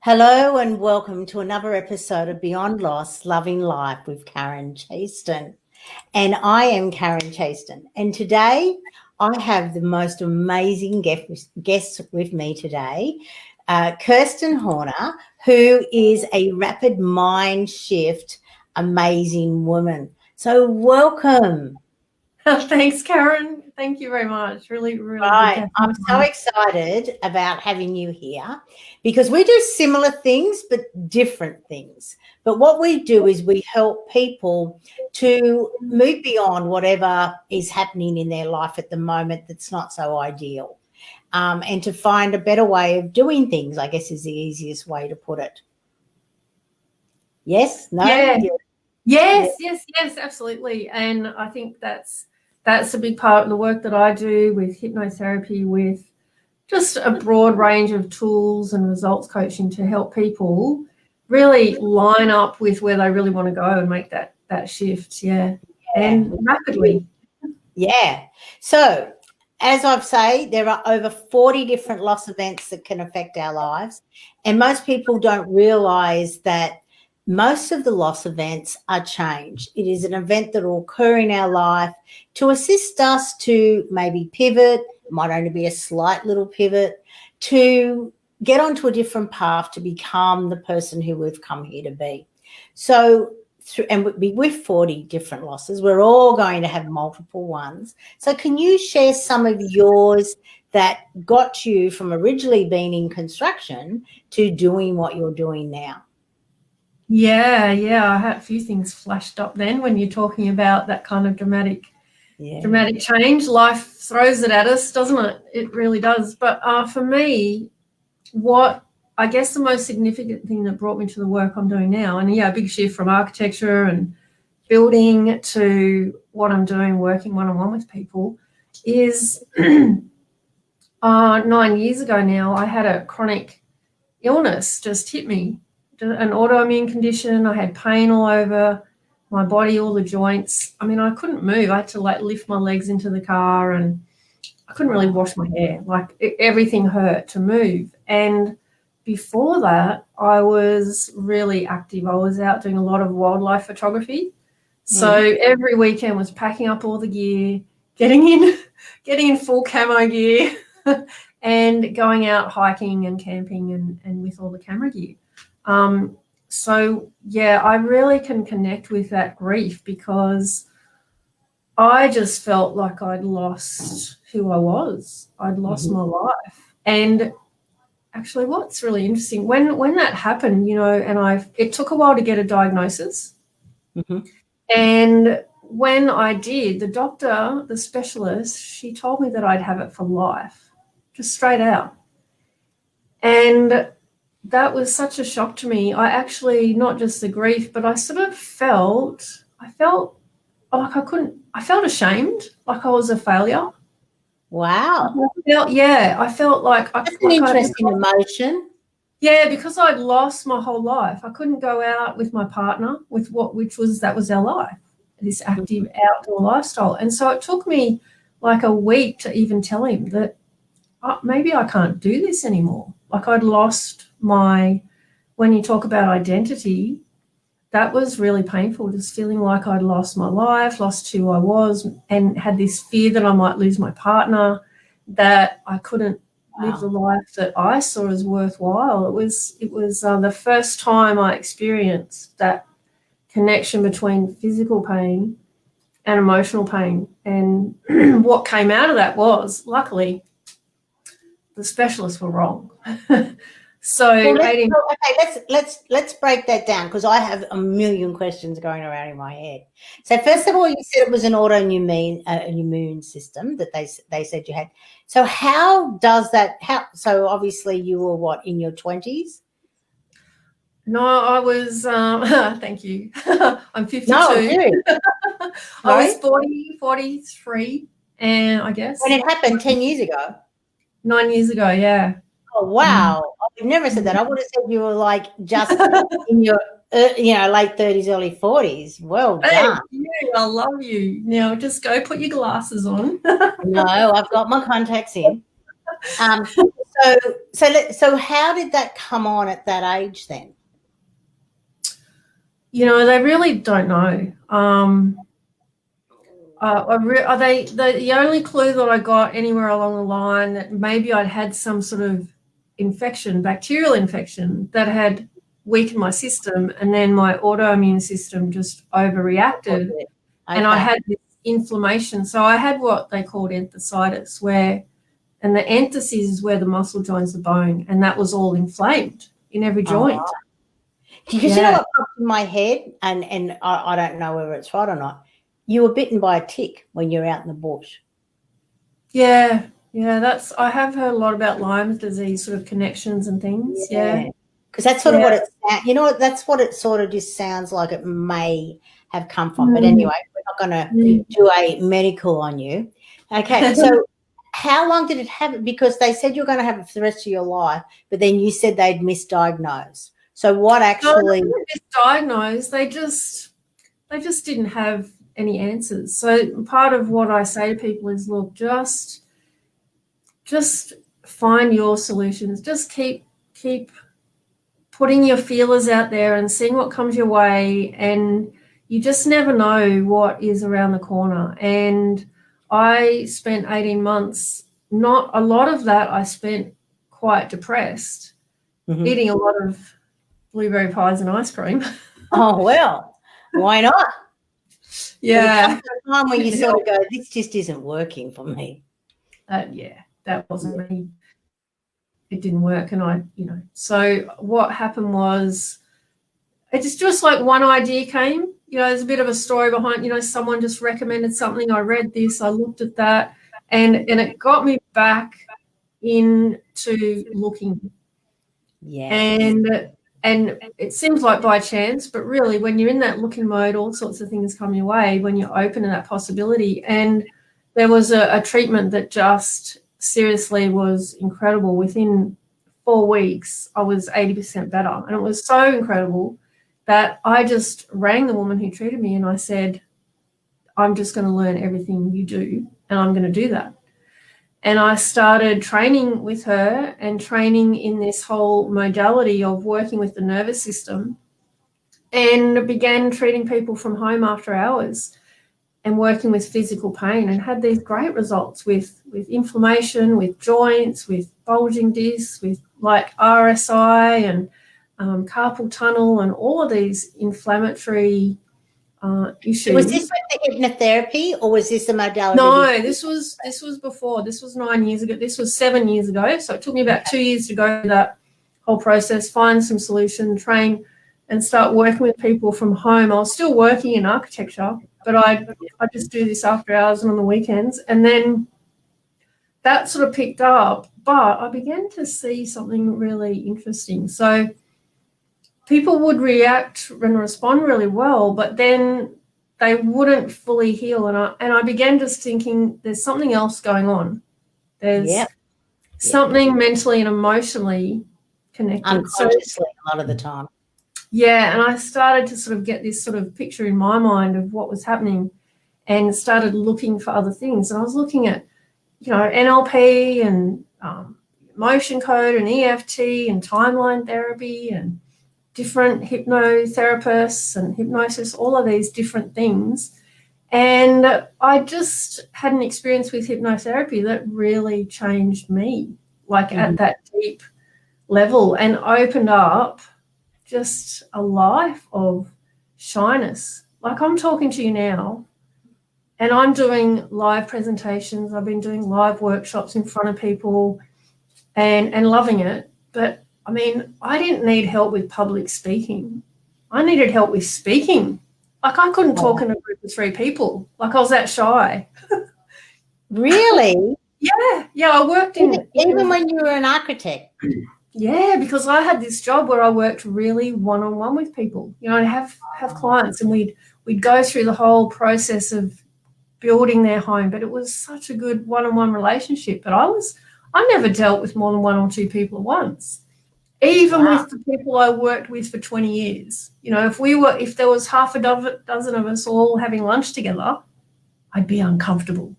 Hello and welcome to another episode of Beyond Loss, Loving Life with Karen Chaston. And I am Karen Chaston. And today I have the most amazing guest with me today, Kirsten Horner, who is a Rapid Mindshift amazing woman. So welcome. Thanks, Karen. Thank you very much. Really Right. I'm so excited about having you here because we do similar things but different things. But what we do is we help people to move beyond whatever is happening in their life at the moment that's not so ideal, and to find a better way of doing things, I guess, is the easiest way to put it. Yes? No? Yeah. Yes, absolutely. And I think that's a big part of the work that I do with hypnotherapy, with just a broad range of tools and results coaching to help people really line up with where they really want to go and make that shift, and rapidly. Yeah. So, as I've said, there are over 40 different loss events that can affect our lives, and most people don't realise that most of the loss events are change. It is an event that will occur in our life to assist us to maybe pivot, it might only be a slight little pivot, to get onto a different path to become the person who we've come here to be. So, and with 40 different losses, we're all going to have multiple ones. So can you share some of yours that got you from originally being in construction to doing what you're doing now? Yeah. I had a few things flashed up then when you're talking about that kind of dramatic change. Life throws it at us, doesn't it? It really does. But for me, what I guess the most significant thing that brought me to the work I'm doing now, and a big shift from architecture and building to what I'm doing, working one-on-one with people, is 9 years ago now, I had a chronic illness just hit me. An autoimmune condition. I had pain all over my body, all the joints. I mean, I couldn't move. I had to lift my legs into the car, and I couldn't really wash my hair. Everything hurt to move. And before that, I was really active. I was out doing a lot of wildlife photography. So every weekend was packing up all the gear, getting in full camo gear and going out hiking and camping and with all the camera gear. I really can connect with that grief because I just felt like I'd lost who I was. I'd lost my life. And actually what's really interesting, when that happened, and it took a while to get a diagnosis. And when I did, the doctor, the specialist, she told me that I'd have it for life, just straight out. And that was such a shock to me. I actually, not just the grief, but I sort of felt like I felt ashamed, like I was a failure. Wow. I felt like that's an interesting emotion. Yeah, because I'd lost my whole life. I couldn't go out with my partner, that was our life, this active outdoor lifestyle. And so it took me like a week to even tell him that maybe I can't do this anymore. Like I'd lost when you talk about identity, that was really painful, just feeling like I'd lost my life, lost who I was, and had this fear that I might lose my partner, that I couldn't live the life that I saw as worthwhile. It was the first time I experienced that connection between physical pain and emotional pain. And what came out of that was, luckily, the specialists were wrong. Let's break that down because I have a million questions going around in my head. So first of all, you said it was an autoimmune system that they said you had. So how does that? So obviously you were what, in your 20s? No, I was. Thank you. I'm 52. No, dude. I was 43, and I guess when it happened 10 years ago. 9 years ago, yeah. Oh, wow. I've never said that. I would have said you were like just in your late 30s, early 40s. Well done. I love you. Now just go put your glasses on. No, I've got my contacts in. So So how did that come on at that age then? They really don't know. The only clue that I got anywhere along the line that maybe I'd had some sort of infection, bacterial infection, that had weakened my system, and then my autoimmune system just overreacted, and I had this inflammation. So I had what they called enthesitis, and the enthesis is where the muscle joins the bone, and that was all inflamed in every joint. Because you know what popped in my head, and I don't know whether it's right or not. You were bitten by a tick when you're out in the bush. Yeah, I have heard a lot about Lyme disease sort of connections and things. Yeah. Because that's sort of what that's what it sort of just sounds like it may have come from. But anyway, we're not going to do a medical on you. Okay, so how long did it happen? Because they said you're going to have it for the rest of your life, but then you said they'd misdiagnosed. So what actually? No, misdiagnosed. They just didn't have any answers. So part of what I say to people is, look, just find your solutions. Just keep putting your feelers out there and seeing what comes your way, and you just never know what is around the corner. And I spent 18 months, not a lot of that I spent quite depressed, eating a lot of blueberry pies and ice cream. Oh, well, why not? Yeah. There comes a time when you sort of go, this just isn't working for me. That wasn't me. It didn't work. And so what happened was, it's just like one idea came. There's a bit of a story behind, someone just recommended something. I read this, I looked at that, and it got me back into looking. Yeah. And it seems like by chance, but really when you're in that looking mode, all sorts of things come your way when you're open to that possibility. And there was a treatment that just seriously was incredible. Within 4 weeks, I was 80% better. And it was so incredible that I just rang the woman who treated me and I said, I'm just going to learn everything you do, and I'm going to do that. And I started training with her and training in this whole modality of working with the nervous system, and began treating people from home after hours and working with physical pain, and had these great results with inflammation, with joints, with bulging discs, with like RSI and carpal tunnel, and all of these inflammatory issues. Was this with the hypnotherapy, or was this a modality? No, this was before. This was 9 years ago. This was 7 years ago. So it took me about 2 years to go through that whole process, find some solution, train, and start working with people from home. I was still working in architecture, but I just do this after hours and on the weekends. And then that sort of picked up, but I began to see something really interesting. So people would react and respond really well, but then they wouldn't fully heal. And I began just thinking there's something else going on. There's something mentally and emotionally connected. Unconsciously a lot of the time. Yeah, and I started to sort of get this sort of picture in my mind of what was happening, and started looking for other things. And I was looking at, NLP and motion code and EFT and timeline therapy and different hypnotherapists and hypnosis, all of these different things. And I just had an experience with hypnotherapy that really changed me, like at that deep level, and opened up just a life of shyness. Like I'm talking to you now and I'm doing live presentations. I've been doing live workshops in front of people and loving it. But I mean, I didn't need help with public speaking. I needed help with speaking. Like I couldn't talk in a group of 3 people. Like I was that shy. Really? Yeah. I worked even when you were an architect. Yeah, because I had this job where I worked really one-on-one with people. I'd have clients, and we'd go through the whole process of building their home. But it was such a good one-on-one relationship. But I never dealt with more than 1 or 2 people at once. Even with the people I worked with for 20 years. If there was half a dozen of us all having lunch together, I'd be uncomfortable.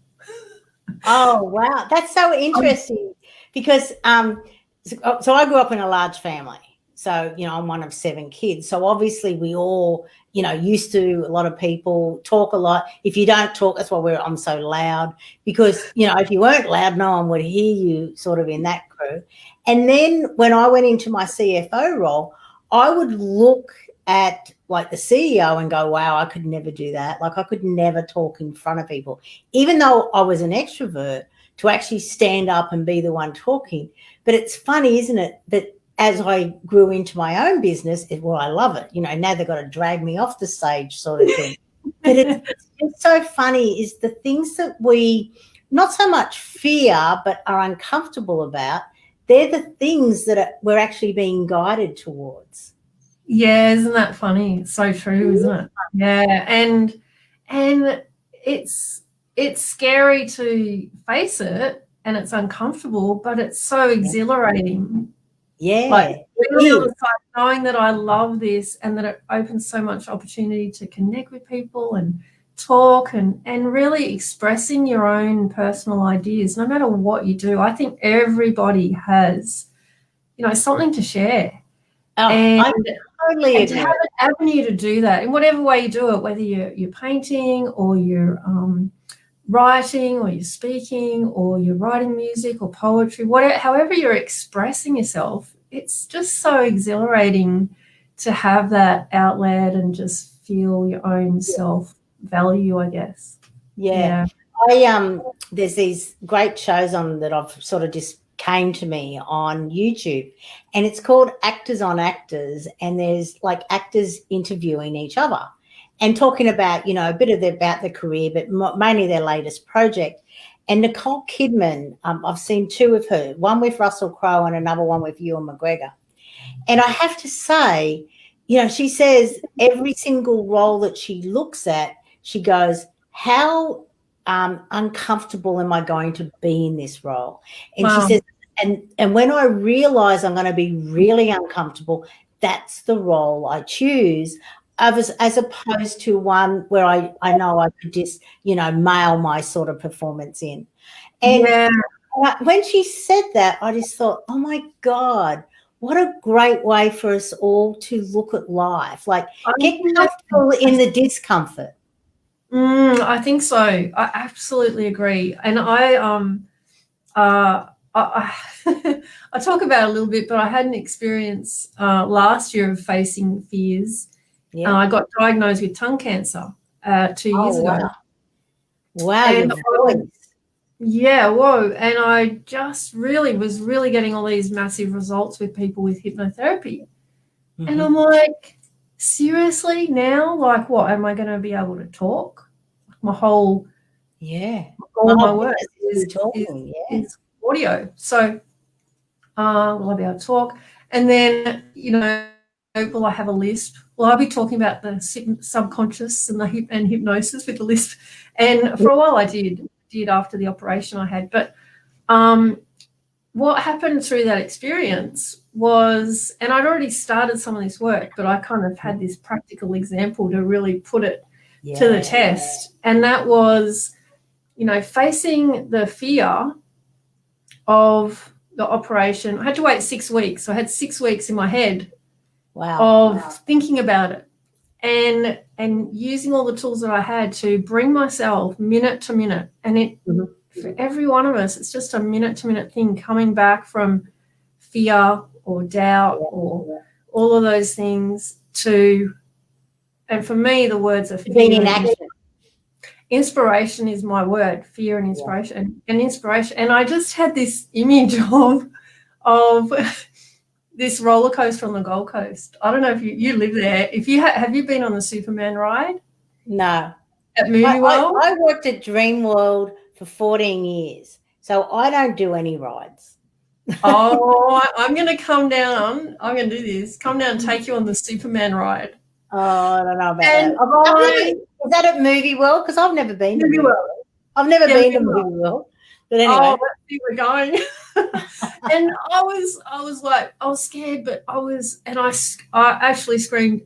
Oh, wow. That's so interesting. because so I grew up in a large family. So, I'm one of 7 kids. So obviously we all, used to, a lot of people talk a lot. If you don't talk, that's why I'm so loud, because, if you weren't loud, no one would hear you, sort of in that crew. And then when I went into my CFO role, I would look at like the CEO and go, wow, I could never do that. Like I could never talk in front of people, even though I was an extrovert, to actually stand up and be the one talking. But it's funny, isn't it, that as I grew into my own business, I love it. Now they've got to drag me off the stage, sort of thing. But it's so funny is the things that we not so much fear but are uncomfortable about, they're the things that we're actually being guided towards. Yeah, isn't that funny? It's so true, isn't it? Yeah, and it's scary to face it, and it's uncomfortable, but it's so exhilarating. Yeah, like really on the side, knowing that I love this and that it opens so much opportunity to connect with people and talk and really expressing your own personal ideas, no matter what you do. I think everybody has, something to share. I totally agree. To have an avenue to do that in whatever way you do it, whether you're painting or you're writing or you're speaking or you're writing music or poetry, however you're expressing yourself, it's just so exhilarating to have that outlet and just feel your own self-value, I guess. Yeah. There's these great shows on that I've sort of just came to me on YouTube, and it's called Actors on Actors, and there's like actors interviewing each other and talking about, a bit about their career, but mainly their latest project. And Nicole Kidman, I've seen 2 of her, one with Russell Crowe and another one with Ewan McGregor. And I have to say, she says every single role that she looks at, she goes, how uncomfortable am I going to be in this role? And she says, and when I realize I'm going to be really uncomfortable, that's the role I choose, as opposed to one where I know I could just, mail my sort of performance in. And when she said that, I just thought, oh my God, what a great way for us all to look at life. Like, get comfortable in the discomfort. I think so. I absolutely agree. And I talk about it a little bit, but I had an experience last year of facing fears. Yeah. I got diagnosed with tongue cancer 2 years ago. Wow. And and I just was really getting all these massive results with people with hypnotherapy. Mm-hmm. And I'm like, seriously now? Like, what, am I going to be able to talk? My whole all my work is audio. So will I be able to talk? And then, will I have a lisp? Will I be talking about the subconscious and hypnosis with the lisp? And for a while I did after the operation I had. But what happened through that experience was, and I'd already started some of this work, but I kind of had this practical example to really put it to the test. And that was, facing the fear of the operation. I had to wait 6 weeks. So I had 6 weeks in my head of thinking about it and using all the tools that I had to bring myself minute to minute. And for every one of us, it's just a minute to minute thing, coming back from fear or doubt or all of those things to, and for me, the words are fear. Being in action. Inspiration is my word, fear and inspiration. And inspiration. And I just had this image of this roller coaster on the Gold Coast. I don't know if you live there. If you have you been on the Superman ride? No. At Movie World? I worked at Dream World for 14 years, so I don't do any rides. I'm going to come down. I'm going to do this. Come down and take you on the Superman ride. Oh, I don't know about that. Is that at Movie World? Because I've never been to Movie World. I've never been to Movie World. But anyway. Let's see, we're going. And I was like, I was scared, but I actually screamed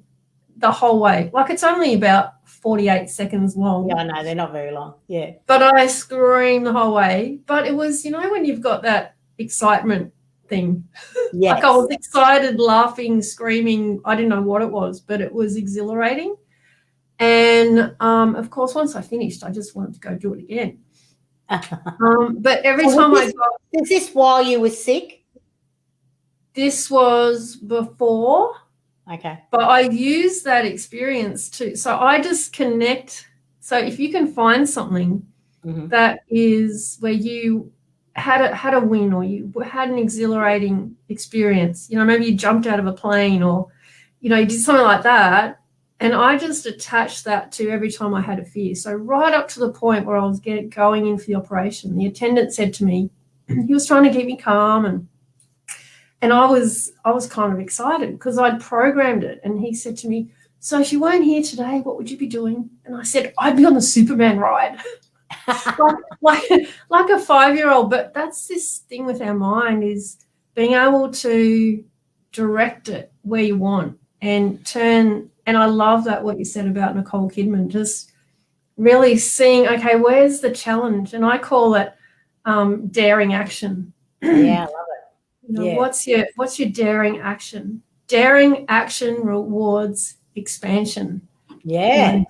the whole way. Like, it's only about 48 seconds long. Yeah, I know, they're not very long. Yeah. But I screamed the whole way. But it was, when you've got that excitement thing. Yes. Like I was excited, laughing, screaming. I didn't know what it was, but it was exhilarating. And, of course, once I finished, I just wanted to go do it again. But every time I got... Is this while you were sick? This was before. Okay. But I use that experience too. So I just connect. So if you can find something that is where you had a win, or you had an exhilarating experience, maybe you jumped out of a plane, or, you did something like that. And I just attached that to every time I had a fear. So right up to the point where I was going in for the operation, the attendant said to me, he was trying to keep me calm, and I was kind of excited because I'd programmed it. And he said to me, so if you weren't here today, what would you be doing? And I said, I'd be on the Superman ride. like a 5-year-old. But that's this thing with our mind, is being able to direct it where you want and turn. And I love that, what you said about Nicole Kidman, just really seeing, okay, where's the challenge? And I call it daring action. Yeah, I love it. What's your daring action? Daring action rewards expansion. Yeah,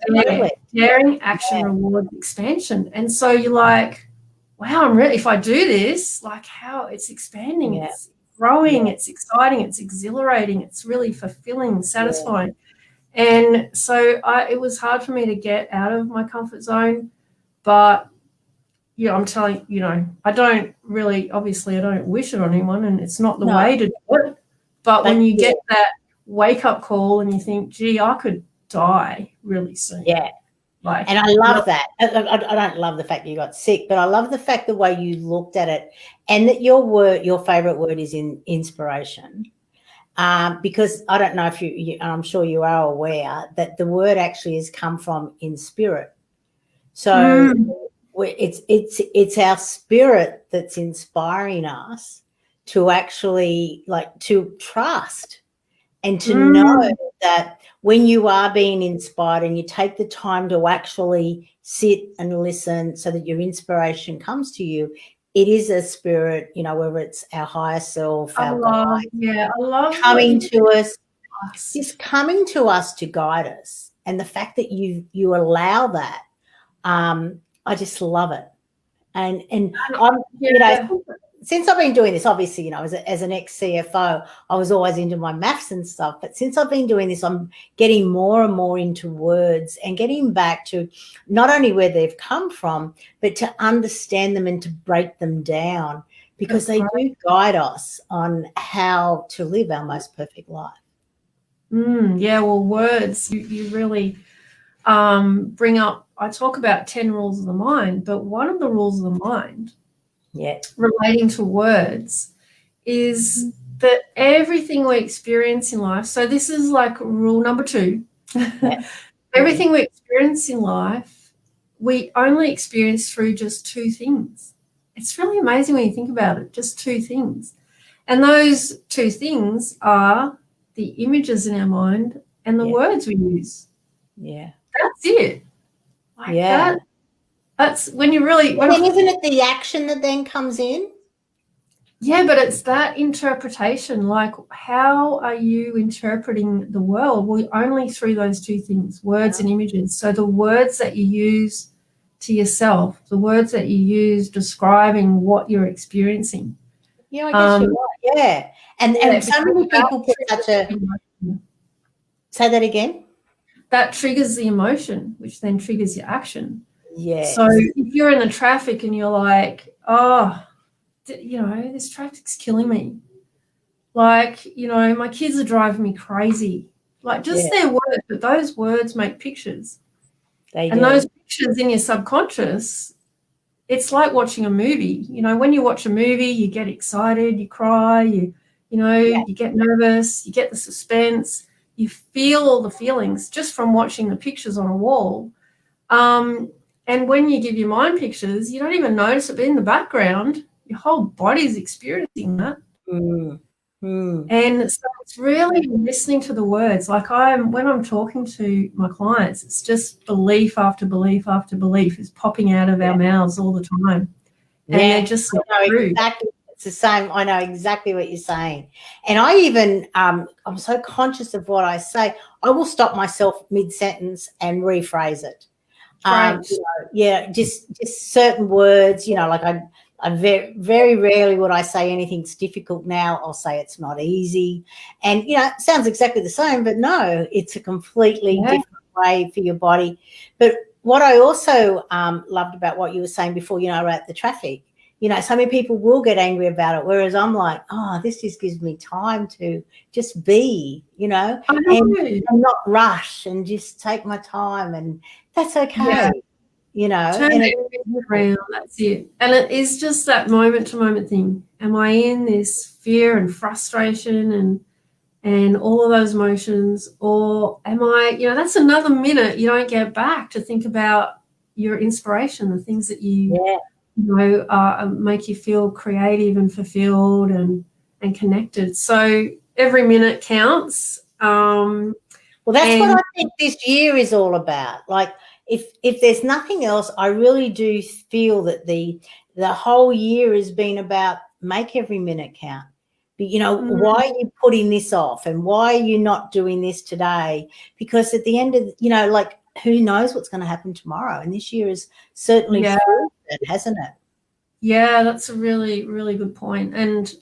daring action rewards expansion. And so you're like, wow, if I do this, like how it's expanding, it's growing, it's exciting, it's exhilarating, it's really fulfilling, satisfying. And so it was hard for me to get out of my comfort zone, but I'm telling I don't really, obviously I don't wish it on anyone, and it's not the way to do it. But when you get that wake-up call and you think, gee, I could die really soon. Yeah. And I love that. I don't love the fact that you got sick, but I love the fact the way you looked at it, and that your favorite word is inspiration. Because I don't know if you, I'm sure you are aware that the word actually has come from in spirit. So it's our spirit that's inspiring us to actually to trust and to know that when you are being inspired and you take the time to actually sit and listen so that your inspiration comes to you, it is a spirit, whether it's our higher self, our guide, I love coming to us, just coming to us to guide us. And the fact that you allow that, I just love it. And I'm, since I've been doing this, obviously, as an ex-CFO, I was always into my maths and stuff. But since I've been doing this, I'm getting more and more into words and getting back to not only where they've come from, but to understand them and to break them down, because they do guide us on how to live our most perfect life. Well, words, you really bring up, I talk about 10 rules of the mind, but one of the rules of the mind relating to words is that everything we experience in life, so this is like rule number 2, everything we experience in life, we only experience through just 2 things. It's really amazing when you think about it, just 2 things. And those 2 things are the images in our mind and the words we use. Yeah. That's it. That's when you really... then isn't it the action that then comes in? Yeah, but it's that interpretation. Like, how are you interpreting the world? Well, only through those 2 things, words and images. So the words that you use to yourself, the words that you use describing what you're experiencing. Yeah, I guess you're right. Yeah. And so many people put such a... Say that again? That triggers the emotion, which then triggers your action. Yeah. So if you're in the traffic and you're like, this traffic's killing me. Like, my kids are driving me crazy. Like, just their words, but those words make pictures. And those pictures in your subconscious, it's like watching a movie. When you watch a movie, you get excited, you cry, you get nervous, you get the suspense. You feel all the feelings just from watching the pictures on a wall. And when you give your mind pictures, you don't even notice it, but in the background, your whole body's experiencing that. And so it's really listening to the words. Like when I'm talking to my clients, it's just belief after belief after belief is popping out of our mouths all the time. And they're just true. Exactly. It's the same. I know exactly what you're saying. And I even, I'm so conscious of what I say, I will stop myself mid-sentence and rephrase it. Right. Just certain words, like I very, very rarely would I say anything's difficult now. I'll say it's not easy. And, it sounds exactly the same, but no, it's a completely different way for your body. But what I also loved about what you were saying before, about the traffic, so many people will get angry about it, whereas I'm like, this just gives me time to just be, and not rush and just take my time, and that's okay, Turn it around, that's it. And it is just that moment-to-moment thing. Am I in this fear and frustration and all of those emotions, or am I, that's another minute you don't get back to think about your inspiration, the things that you make you feel creative and fulfilled and connected. So every minute counts. Well, that's what I think this year is all about. Like, if there's nothing else, I really do feel that the whole year has been about make every minute count. But, why are you putting this off, and why are you not doing this today? Because at the end of, like, who knows what's going to happen tomorrow? And this year is certainly proved it, hasn't it? Yeah, that's a really, really good point. And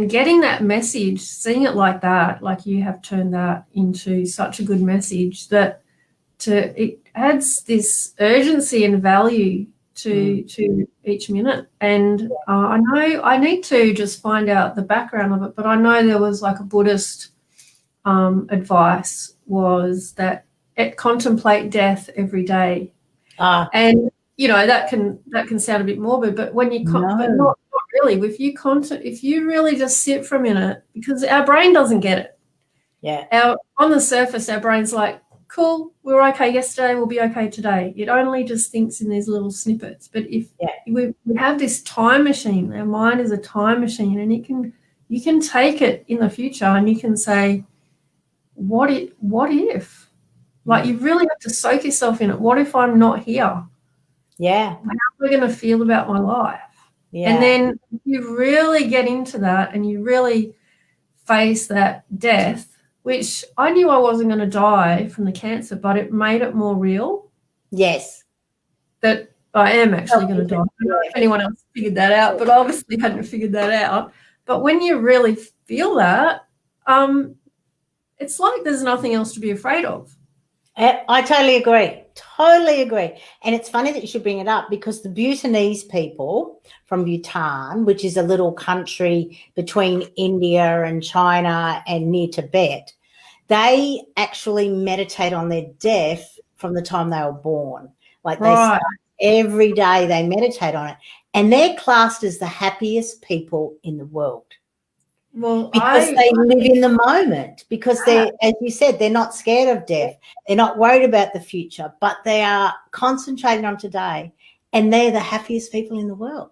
getting that message, seeing it like that, like you have turned that into such a good message that it adds this urgency and value to each minute. And I know I need to just find out the background of it, but I know there was like a Buddhist advice was that contemplate death every day. And that can sound a bit morbid, but when you but not really. If you really just sit for a minute, because our brain doesn't get it. Yeah. On the surface, our brain's like, cool, we were okay yesterday, we'll be okay today. It only just thinks in these little snippets. But if we have this time machine, our mind is a time machine, and you can take it in the future and you can say, what if? Like, you really have to soak yourself in it. What if I'm not here? Yeah. How am I going to feel about my life? Yeah. And then you really get into that and you really face that death, which I knew I wasn't going to die from the cancer, but it made it more real. Yes. That I am actually going to die. I don't know if anyone else figured that out, but I obviously hadn't figured that out. But when you really feel that, it's like there's nothing else to be afraid of. I totally agree. Totally agree. And it's funny that you should bring it up, because the Bhutanese people from Bhutan, which is a little country between India and China and near Tibet, they actually meditate on their death from the time they were born. Like, they start every day, they meditate on it. And they're classed as the happiest people in the world. Well, because they live in the moment, because they're, as you said, they're not scared of death. They're not worried about the future, but they are concentrating on today, and they're the happiest people in the world.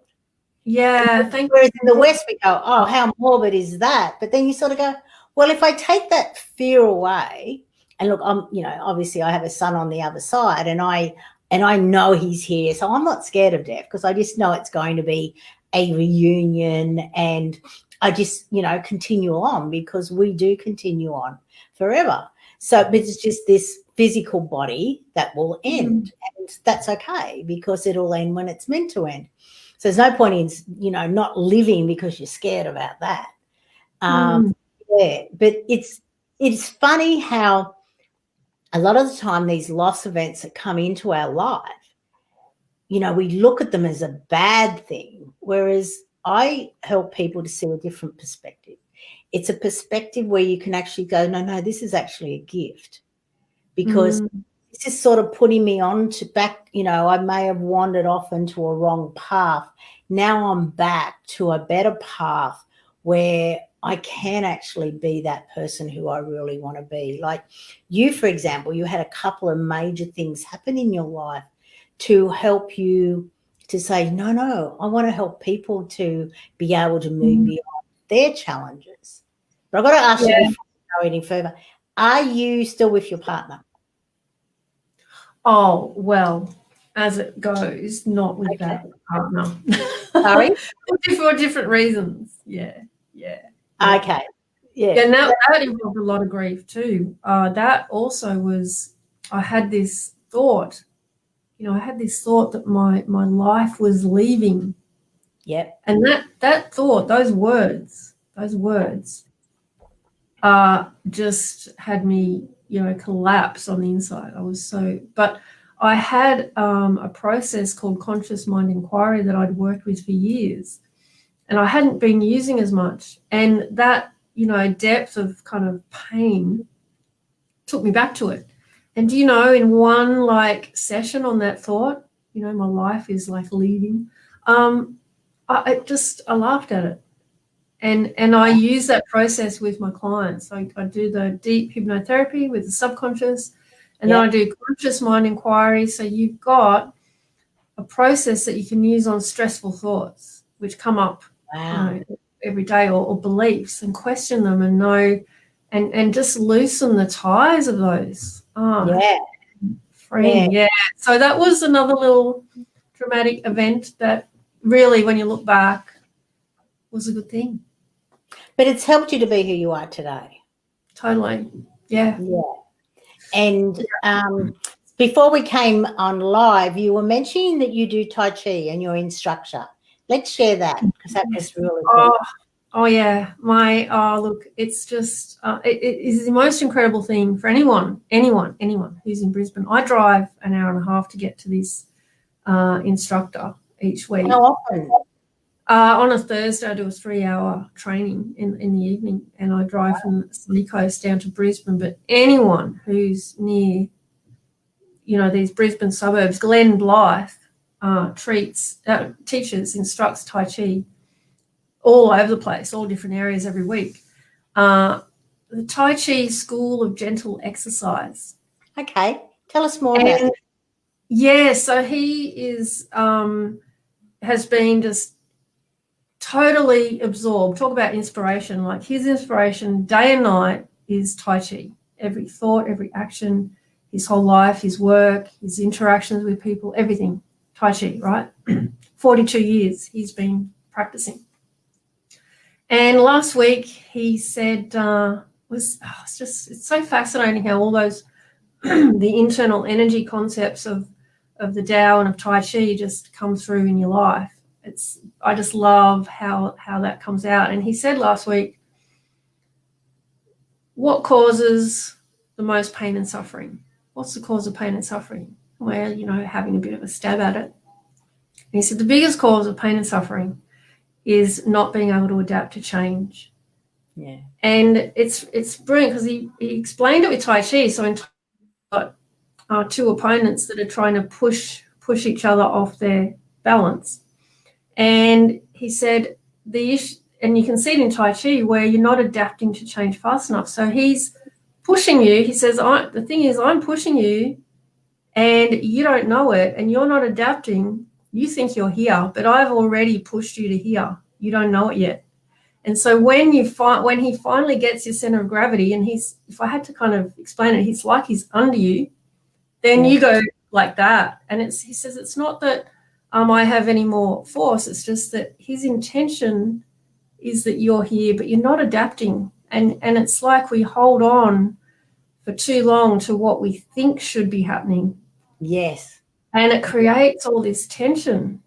Yeah. Whereas in the West, we go, oh, how morbid is that? But then you sort of go, well, if I take that fear away, and look, I'm, obviously I have a son on the other side, and I know he's here, so I'm not scared of death, because I just know it's going to be a reunion, and I just, continue on, because we do continue on forever. So, but it's just this physical body that will end, and that's okay, because it'll end when it's meant to end. So there's no point in, not living because you're scared about that. Yeah, but it's funny how a lot of the time these loss events that come into our life, we look at them as a bad thing, whereas I help people to see a different perspective. It's a perspective where you can actually go, no, this is actually a gift, because this is sort of putting me on to back, I may have wandered off into a wrong path. Now I'm back to a better path where I can actually be that person who I really want to be. Like you, for example, you had a couple of major things happen in your life to help you to say, no, I want to help people to be able to move beyond their challenges. But I've got to ask you before we go any further, are you still with your partner? Oh, well, as it goes, not with that partner. Sorry? For different reasons. Yeah. Okay. Yeah. And that involved a lot of grief too. That also was, I had this thought, that my life was leaving. Yep. And that thought, those words just had me, collapse on the inside. But I had a process called conscious mind inquiry that I'd worked with for years, and I hadn't been using as much. And that, depth of kind of pain took me back to it. And, in one session on that thought, my life is leaving, I laughed at it. And I use that process with my clients. I do the deep hypnotherapy with the subconscious, and then I do conscious mind inquiry. So you've got a process that you can use on stressful thoughts, which come up every day, or beliefs, and question them and know, and just loosen the ties of those. Freeing. Yeah. So that was another little dramatic event that really, when you look back, was a good thing. But it's helped you to be who you are today. Totally. Yeah. And before we came on live, you were mentioning that you do Tai Chi and you're instructor. Let's share that, because that was really cool. Oh yeah. Look, it's just, it is the most incredible thing for anyone who's in Brisbane. I drive an hour and a half to get to this instructor each week. How often? On a Thursday, I do a 3-hour training in the evening, and I drive from the sunny coast down to Brisbane. But anyone who's near, these Brisbane suburbs, Glen Blythe teaches, instructs Tai Chi all over the place, all different areas every week. The Tai Chi School of Gentle Exercise. Okay. Tell us more about it. Yeah, so he is has been just totally absorbed. Talk about inspiration. His inspiration day and night is Tai Chi. Every thought, every action, his whole life, his work, his interactions with people, everything, Tai Chi, right? 42 years he's been practicing. And last week he said, it's so fascinating how all those, the internal energy concepts of the Tao and of Tai Chi just come through in your life. I just love how that comes out. And he said last week, what causes the most pain and suffering? What's the cause of pain and suffering? We're, having a bit of a stab at it. And he said the biggest cause of pain and suffering is not being able to adapt to change. Yeah. And it's brilliant because he explained it with Tai Chi. So in got two opponents that are trying to push each other off their balance. And he said the issue, and you can see it in Tai Chi, where you're not adapting to change fast enough. So he's pushing you. He says, the thing is, I'm pushing you and you don't know it, and you're not adapting. You think you're here, but I've already pushed you to here. You don't know it yet. And so when he finally gets your center of gravity, and if I had to kind of explain it, he's like he's under you, then you go like that. And he says it's not that I have any more force. It's just that his intention is that you're here, but you're not adapting. And it's like we hold on for too long to what we think should be happening. Yes. And it creates all this tension,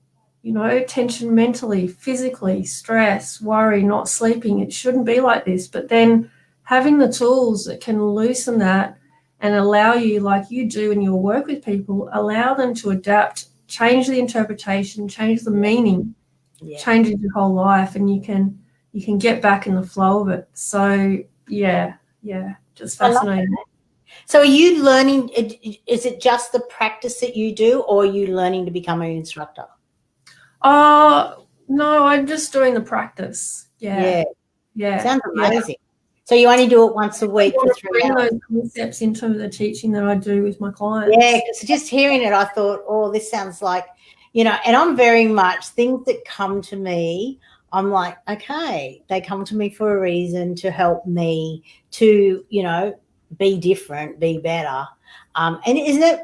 tension mentally, physically, stress, worry, not sleeping. It shouldn't be like this. But then having the tools that can loosen that and allow you, like you do in your work with people, allow them to adapt, change the interpretation, change the meaning, changes your whole life, and you can get back in the flow of it. So just fascinating. So are you learning, is it just the practice that you do, or are you learning to become an instructor? No, I'm just doing the practice. Yeah. Sounds amazing. So you only do it once a week for 3 hours? Bring those concepts into the teaching that I do with my clients. Yeah, because just hearing it, I thought, this sounds like, and I'm very much, things that come to me, I'm like, okay, they come to me for a reason, to help me to, be different, be better. And isn't it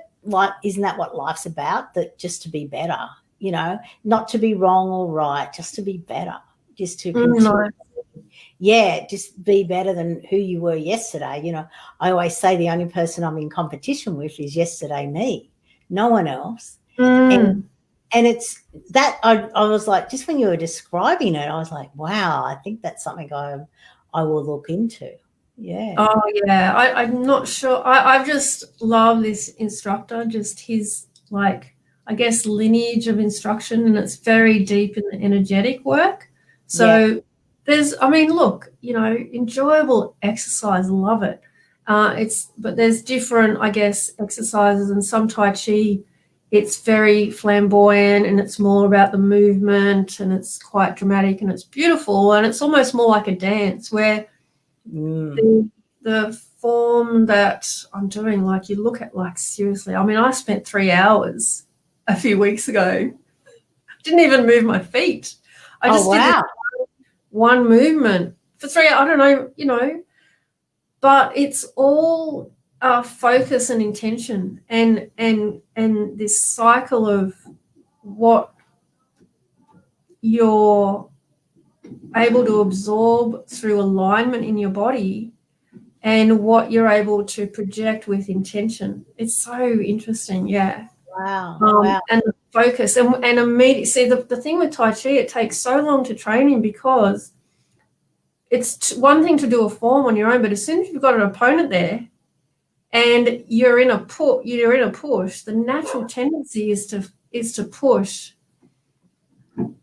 isn't that what life's about? That just to be better, not to be wrong or right, just to be better, just to continue. Yeah, just be better than who you were yesterday. I always say the only person I'm in competition with is yesterday me, no one else. And it's that I was like, just when you were describing it, I was like, wow, I think that's something I will look into. Yeah. Oh, yeah. I'm not sure. I just love this instructor, just his, like, I guess, lineage of instruction, and it's very deep in the energetic work. So look, enjoyable exercise, love it. But there's different, I guess, exercises, and some Tai Chi, it's very flamboyant and it's more about the movement and it's quite dramatic and it's beautiful and it's almost more like a dance where the form that I'm doing, like you look at, like, seriously, I mean, I spent 3 hours a few weeks ago. I didn't even move my feet. I just did one movement for 3 hours. I don't know, but it's all focus and intention and this cycle of what you're able to absorb through alignment in your body and what you're able to project with intention. It's so interesting. Yeah. Wow. And the focus and immediately, see, the thing with Tai Chi, it takes so long to train in because it's one thing to do a form on your own, but as soon as you've got an opponent there and you're in a push, the natural tendency is to push.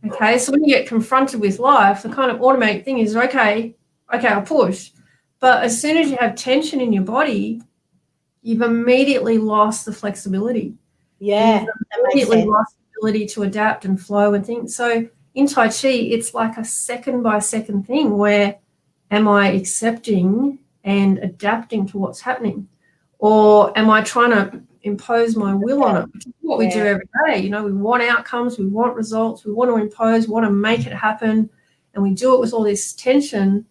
Okay, so when you get confronted with life, the kind of automatic thing is, okay, I'll push. But as soon as you have tension in your body, you've immediately lost the flexibility. Yeah, you've immediately lost the ability to adapt and flow and things. So in Tai Chi, it's like a second by second thing where am I accepting and adapting to what's happening? Or am I trying to impose my will on it? Which is what we do every day. We want outcomes, we want results, we want to impose, we want to make it happen, and we do it with all this tension.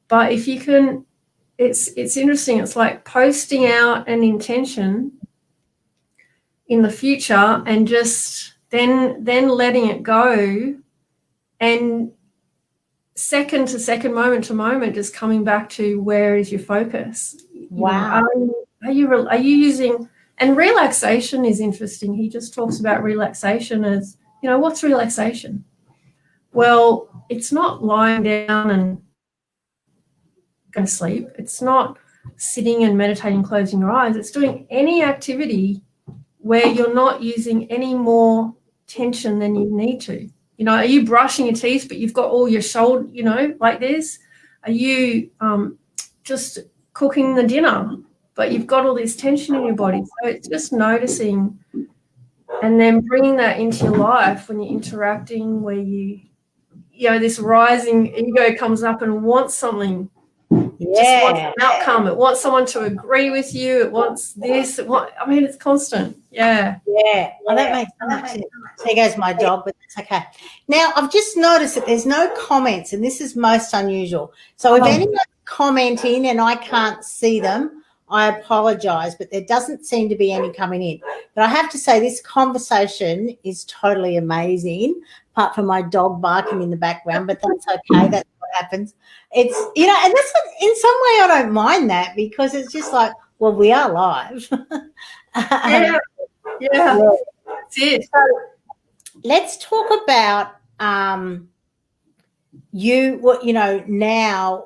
But if you can, it's interesting. It's like posting out an intention in the future and just then letting it go, and second to second, moment to moment, just coming back to where is your focus. Wow. Are you using, and relaxation is interesting. He just talks about relaxation as, what's relaxation? Well, it's not lying down and going to sleep. It's not sitting and meditating, closing your eyes. It's doing any activity where you're not using any more tension than you need to. Are you brushing your teeth, but you've got all your shoulder, like this? Are you just cooking the dinner, but you've got all this tension in your body? So it's just noticing and then bringing that into your life when you're interacting, where this rising ego comes up and wants something. Just wants an outcome. It wants someone to agree with you. It wants this. It's constant. Yeah. Yeah. Well, that makes sense. There goes my dog, but that's okay. Now, I've just noticed that there's no comments, and this is most unusual. So if anyone's commenting and I can't see them, I apologise, but there doesn't seem to be any coming in. But I have to say this conversation is totally amazing, apart from my dog barking in the background, but that's okay. That's what happens. It's, and that's, in some way I don't mind that, because it's just like, well, we are live. Yeah. That's it. So let's talk about now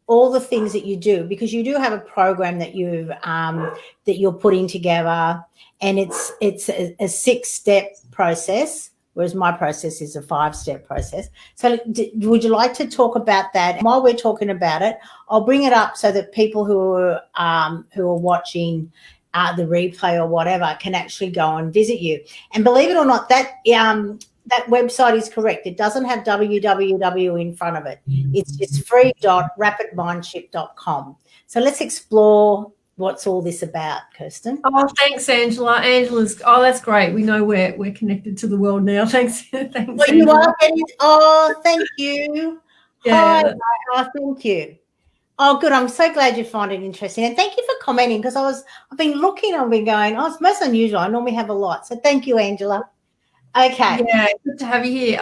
all the things that you do, because you do have a program that you're putting together, and it's a 6-step process, whereas my process is a 5-step process. So would you like to talk about that? And while we're talking about it, I'll bring it up so that people who are watching the replay or whatever can actually go and visit you. And believe it or not, that website is correct. It doesn't have www in front of it. It's just free.rapidmindshift.com. So let's explore what's all this about, Kirsten. Oh, thanks, Angela. That's great. We know we're connected to the world now. Thanks. Thanks, well, you are. Oh, thank you. Yeah. Hi. Thank you. Oh, good. I'm so glad you find it interesting. And thank you for commenting, because I've been looking, I've been going, oh, it's most unusual. I normally have a lot. So thank you, Angela. Okay. Yeah, good to have you here.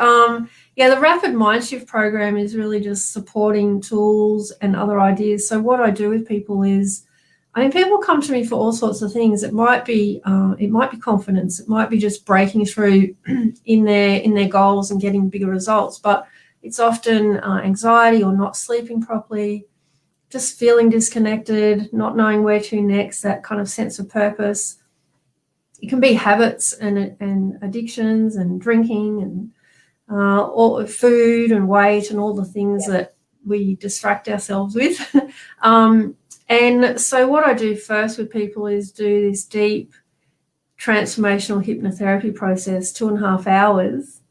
Yeah, the Rapid Mindshift program is really just supporting tools and other ideas. So what I do with people is, I mean, people come to me for all sorts of things. It might be confidence. It might be just breaking through in their goals and getting bigger results. But it's often anxiety or not sleeping properly, just feeling disconnected, not knowing where to next, that kind of sense of purpose. It can be habits and addictions and drinking and all food and weight and all the things that we distract ourselves with. And so what I do first with people is do this deep transformational hypnotherapy process, 2.5 hours,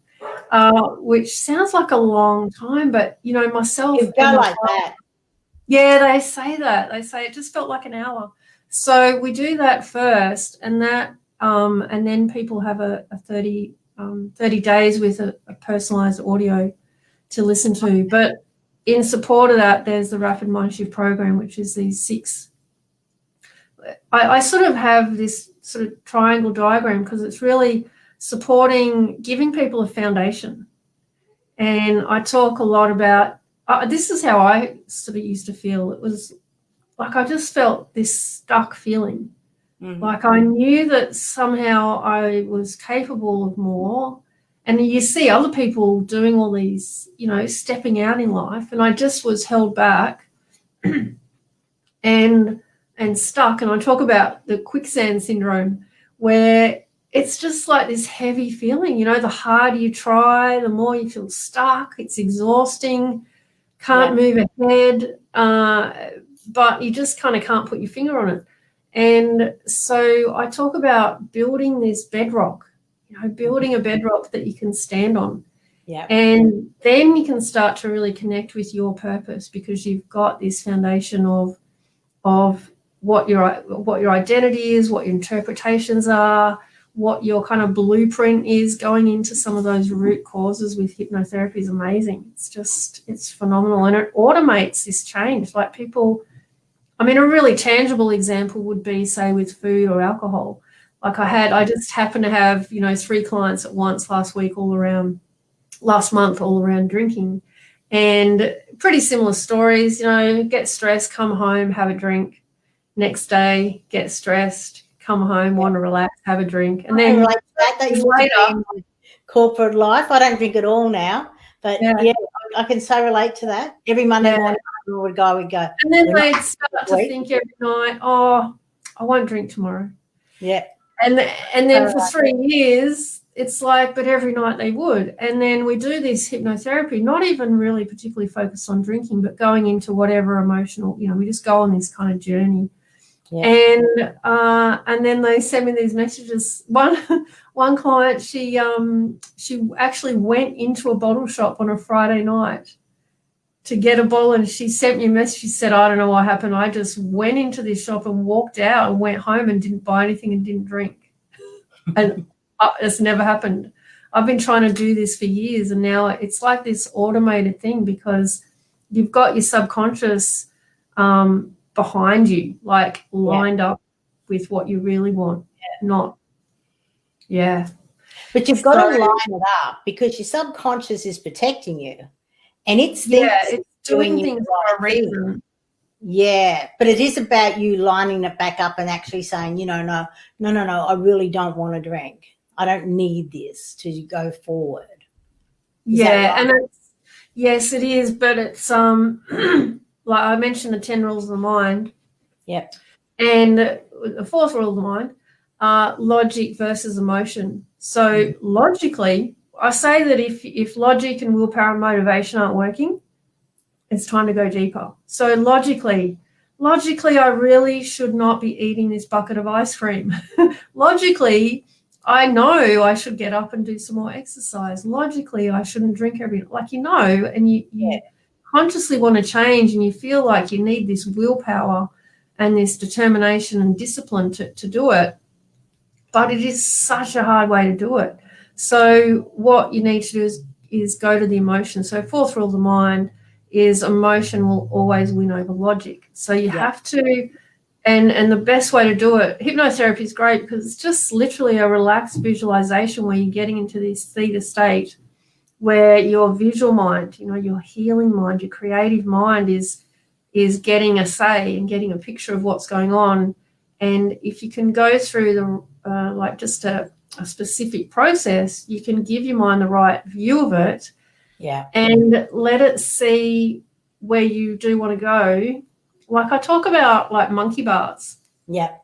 which sounds like a long time, but, you know, myself... You go like that. Yeah, they say that. They say it just felt like an hour. So we do that first, and then people have a 30 days with a personalised audio to listen to. But in support of that, there's the Rapid Mindshift program, which is these 6. I sort of have this sort of triangle diagram because it's really supporting, giving people a foundation. And I talk a lot about, this is how I sort of used to feel. It was like I just felt this stuck feeling. Mm-hmm. Like I knew that somehow I was capable of more. And you see other people doing all these, you know, stepping out in life, and I just was held back and stuck. And I talk about the quicksand syndrome, where it's just like this heavy feeling, you know, the harder you try, the more you feel stuck. It's exhausting, can't move ahead, but you just kind of can't put your finger on it. And so I talk about building this bedrock, you know, building a bedrock that you can stand on. Yeah. And then you can start to really connect with your purpose, because you've got this foundation of what your identity is, what your interpretations are, what your kind of blueprint is. Going into some of those root causes with hypnotherapy is amazing. It's phenomenal, and it automates this change. Like people, I mean, a really tangible example would be, say, with food or alcohol. Like I just happened to have, you know, 3 clients at once last month, all around drinking, and pretty similar stories. You know, get stressed, come home, have a drink. Next day, get stressed, come home, want to relax, have a drink, and then like that later, corporate life. I don't drink at all now, but yeah I can so relate to that. Every Monday morning, I would go. And then they'd start to think every night, oh, I won't drink tomorrow. Yeah. And then for 3 years, it's like, but every night they would. And then we do this hypnotherapy, not even really particularly focused on drinking, but going into whatever emotional, you know, we just go on this kind of journey. Yeah. And then they send me these messages. One client, she actually went into a bottle shop on a Friday night to get a bottle, and she sent me a message. She said, I don't know what happened. I just went into this shop and walked out and went home and didn't buy anything and didn't drink. And it's never happened. I've been trying to do this for years, and now it's like this automated thing, because you've got your subconscious behind you, like lined up with what you really want. But you've got to line it up, because your subconscious is protecting you, and it's doing things for a reason. Yeah, but it is about you lining it back up and actually saying, you know, no, I really don't want to drink. I don't need this to go forward. And yes, it is, but it's like I mentioned, the 10 rules of the mind. Yep. And the 4th rule of the mind, logic versus emotion. So logically, I say that if logic and willpower and motivation aren't working, it's time to go deeper. So logically, I really should not be eating this bucket of ice cream. Logically, I know I should get up and do some more exercise. Logically, I shouldn't drink and you consciously want to change, and you feel like you need this willpower and this determination and discipline to do it. But it is such a hard way to do it. So what you need to do is go to the emotion. So 4th rule of the mind is emotion will always win over logic. So you have to, and the best way to do it, hypnotherapy is great because it's just literally a relaxed visualization where you're getting into this theta state where your visual mind, your healing mind, your creative mind is getting a say and getting a picture of what's going on. And if you can go through the like just a specific process, you can give your mind the right view of it. Yeah. And let it see where you do want to go. Like I talk about like monkey bars. Yeah.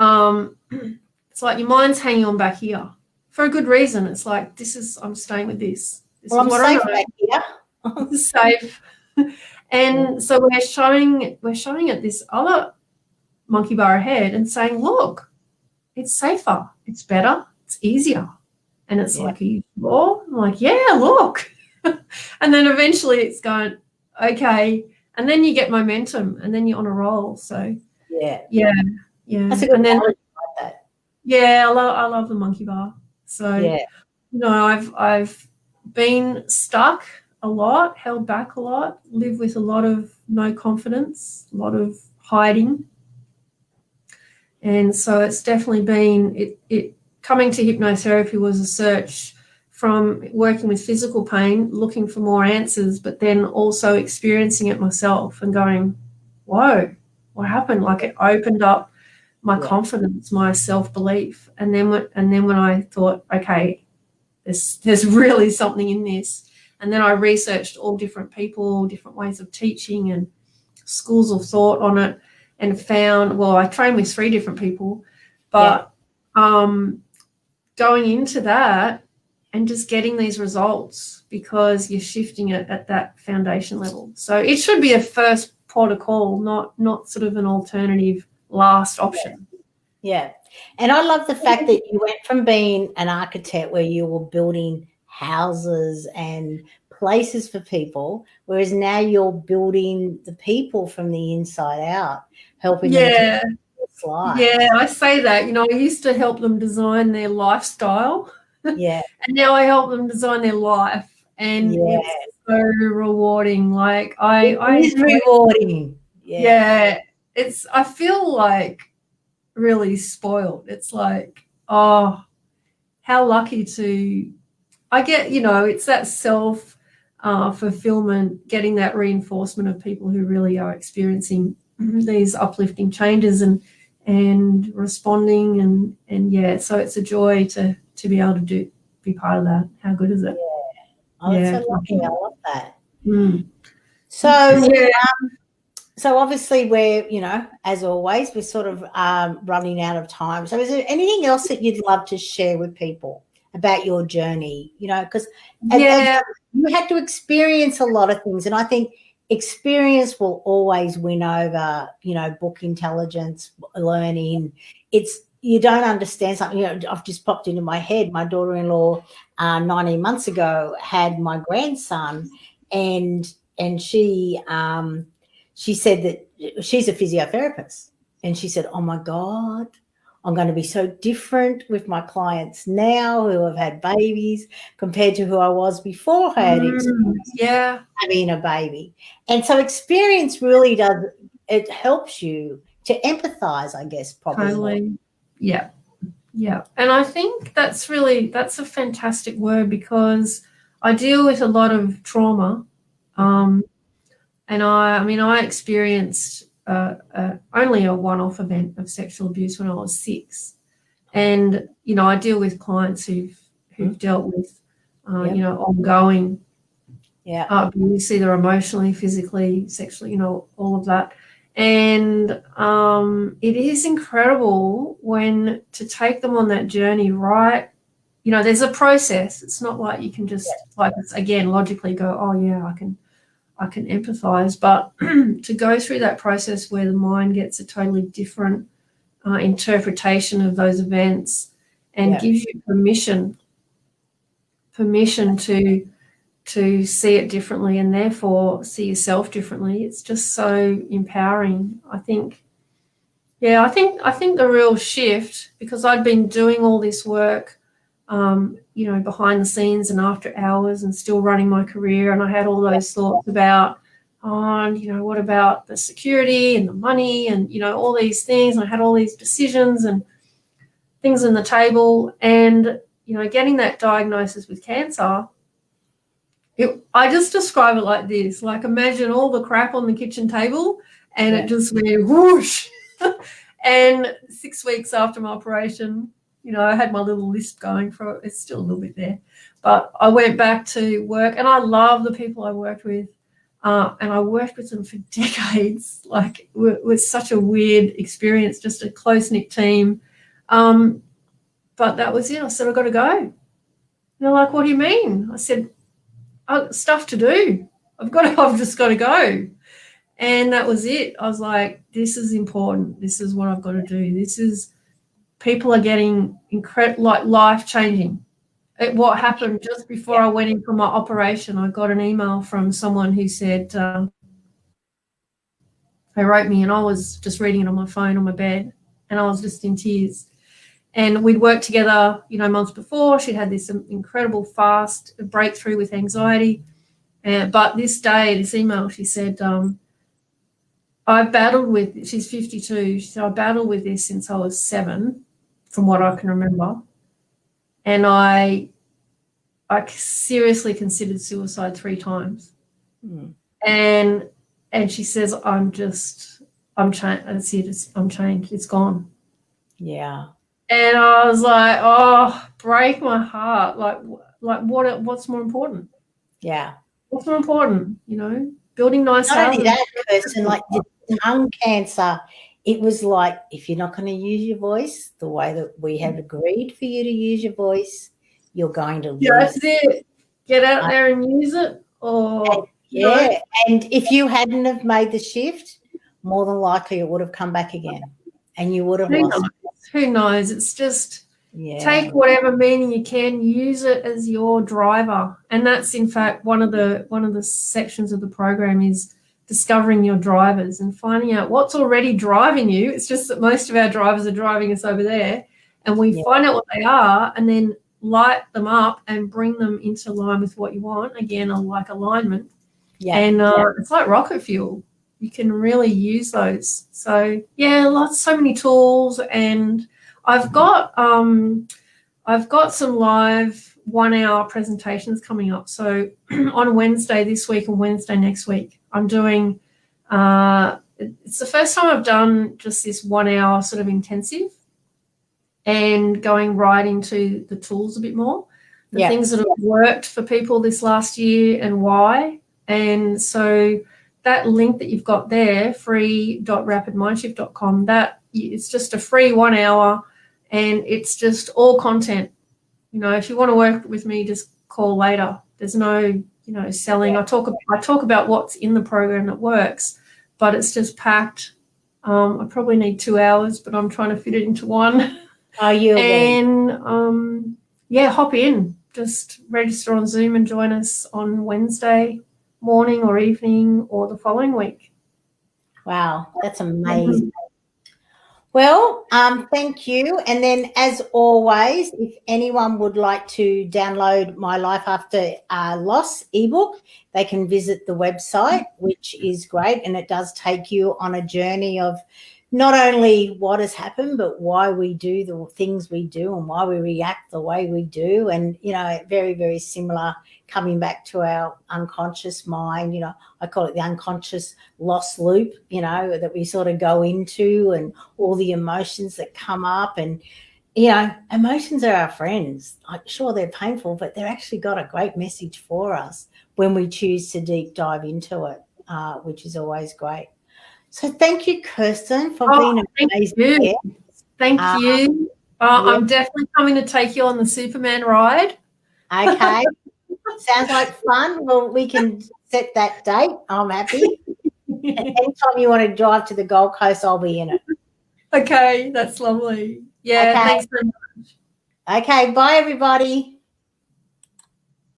It's like your mind's hanging on back here for a good reason. It's like, I'm staying with this. This well, is what I'm safe back here. This is safe. And so we're showing it this other monkey bar ahead and saying, look, it's safer, it's better, it's easier. And it's like, are you sure? I'm like, yeah, look. And then eventually it's going, okay. And then you get momentum and then you're on a roll. So yeah. That's a good analogy like that. Yeah, I love the monkey bar. So I've been stuck a lot, held back a lot, lived with a lot of no confidence, a lot of hiding. And so it's definitely been it coming to hypnotherapy was a search from working with physical pain, looking for more answers, but then also experiencing it myself and going, whoa, what happened? Like it opened up my confidence, my self-belief. And then when I thought, okay, there's really something in this. And then I researched all different people, different ways of teaching and schools of thought on it and found, I trained with 3 different people, but going into that and just getting these results because you're shifting it at that foundation level. So it should be a first port of call, not sort of an alternative last option. Yeah. And I love the fact that you went from being an architect where you were building houses and places for people, whereas now you're building the people from the inside out, helping them to live this life. Yeah, I say that. I used to help them design their lifestyle. Yeah. And now I help them design their life. And it's so rewarding. Like it is rewarding. Yeah. I feel like really spoiled. It's like, oh, how lucky I get, it's that self fulfillment, getting that reinforcement of people who really are experiencing these uplifting changes and responding and so it's a joy to be able to be part of that. How good is it? That's so lucky. I love that. So so obviously we're, as always, we're sort of running out of time. So is there anything else that you'd love to share with people about your journey? Because you had to experience a lot of things, and I think experience will always win over, book intelligence, learning. You don't understand something. I've just popped into my head. My daughter-in-law 19 months ago had my grandson, and she said that she's a physiotherapist, and she said, oh my God, I'm going to be so different with my clients now who have had babies compared to who I was before I had experience having a baby. And so experience really it helps you to empathize, I guess, probably. Totally. Yeah. Yeah. And I think that's a fantastic word because I deal with a lot of trauma. And I experienced only a one-off event of sexual abuse when I was 6. And, I deal with clients who've dealt with, ongoing abuse, either emotionally, physically, sexually, all of that. And it is incredible to take them on that journey, right? There's a process. It's not like you can just, logically go, oh, yeah, I can empathize, but to go through that process where the mind gets a totally different interpretation of those events and gives you permission to see it differently and therefore see yourself differently. It's just so empowering. I think the real shift, because I'd been doing all this work behind the scenes and after hours and still running my career. And I had all those thoughts about, what about the security and the money and, all these things. And I had all these decisions and things on the table. And, getting that diagnosis with cancer, I just describe it like this, like imagine all the crap on the kitchen table and it just went whoosh. And 6 weeks after my operation, I had my little list going for it. It's still a little bit there. But I went back to work, and I love the people I worked with. And I worked with them for decades. Like, it was such a weird experience, just a close-knit team. But that was it. I said, I've got to go. And they're like, what do you mean? I said, stuff to do. I've just got to go. And that was it. I was like, this is important. This is what I've got to do. People are getting like life-changing. What happened just before I went in for my operation, I got an email from someone who said, they wrote me, and I was just reading it on my phone on my bed, and I was just in tears. And we'd worked together, months before. She'd had this incredible fast breakthrough with anxiety. But this email, she said, I've battled with, she's 52, she said, I battled with this since I was 7, from what I can remember. And I seriously considered suicide 3 times. And she says, I'm changed. That's it. I'm changed. It's gone. Yeah. And I was like, oh, break my heart. Like what's more important? Yeah. What's more important? Building nice Not houses. only that, person, like the tongue cancer, it was like, if you're not going to use your voice the way that we have agreed for you to use your voice, you're going to lose. Yeah, that's it. Get out there and use it. Or and if you hadn't have made the shift, more than likely it would have come back again, and you would have lost it. Who knows? It's just take whatever meaning you can, use it as your driver. And that's, in fact, one of the sections of the program is discovering your drivers and finding out what's already driving you. It's just that most of our drivers are driving us over there, and we find out what they are and then light them up and bring them into line with what you want. Again, like alignment. And it's like rocket fuel. You can really use those. So so many tools, and I've got some live 1-hour presentations coming up. So on Wednesday this week and Wednesday next week, I'm doing. It's the first time I've done just this 1-hour sort of intensive, and going right into the tools a bit more, the things that have worked for people this last year and why. And so that link that you've got there, free.rapidmindshift.com, that it's just a free 1 hour, and it's just all content. If you want to work with me, just call later. There's no, selling. I talk about what's in the program that works, but it's just packed. I probably need 2 hours, but I'm trying to fit it into 1. Are you? And hop in. Just register on Zoom and join us on Wednesday morning or evening or the following week. Wow, that's amazing. Well, thank you. And then, as always, if anyone would like to download my Life After Loss ebook, they can visit the website, which is great, and it does take you on a journey of not only what has happened, but why we do the things we do and why we react the way we do. And, very, very similar, coming back to our unconscious mind. I call it the unconscious loss loop, that we sort of go into, and all the emotions that come up. And, emotions are our friends. Sure, they're painful, but they're actually got a great message for us when we choose to deep dive into it, which is always great. So thank you, Kirsten, for being amazing. Thank you. I'm definitely coming to take you on the Superman ride. Okay. Sounds like fun. Well, we can set that date. I'm happy. Anytime you want to drive to the Gold Coast, I'll be in it. Okay, that's lovely. Yeah, thanks very much. Okay, bye, everybody.